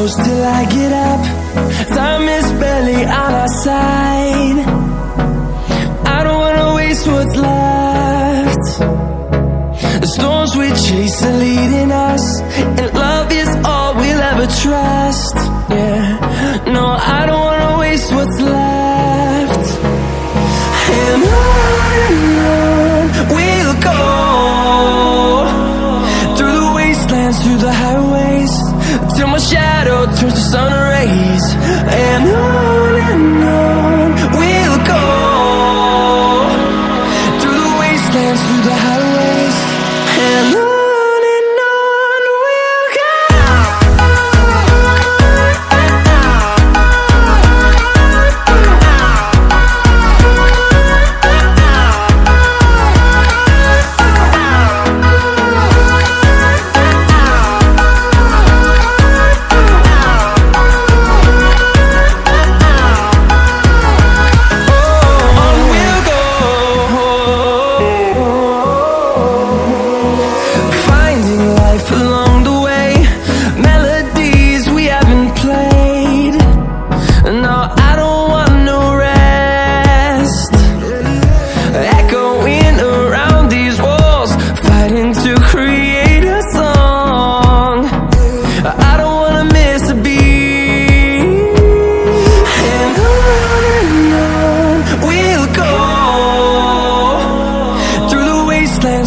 close till I get up. Time is barely on our side. I don't wanna waste what's left. The storms we chase are leading us, and love is all we'll ever trust. Yeah, no, I don't wanna waste what's left. And on we'll go, through the wastelands, through the highways, till my shadow turns to sun rays. And on we'll go, through the wastelands, through the highways, and on we'll go.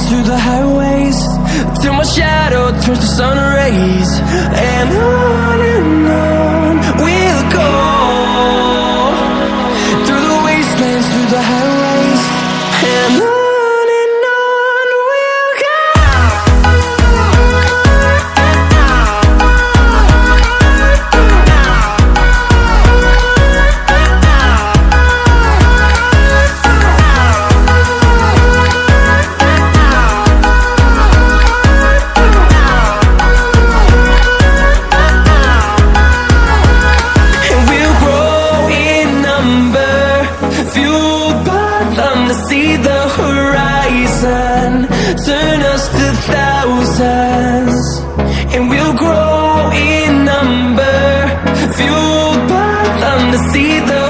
Through the highways, till my shadow turns to sun rays. And on we'll go, through the wastelands, through the highways, and on we'll go. See the horizon, turn us to thousands, and we'll grow in number, fueled by them to see the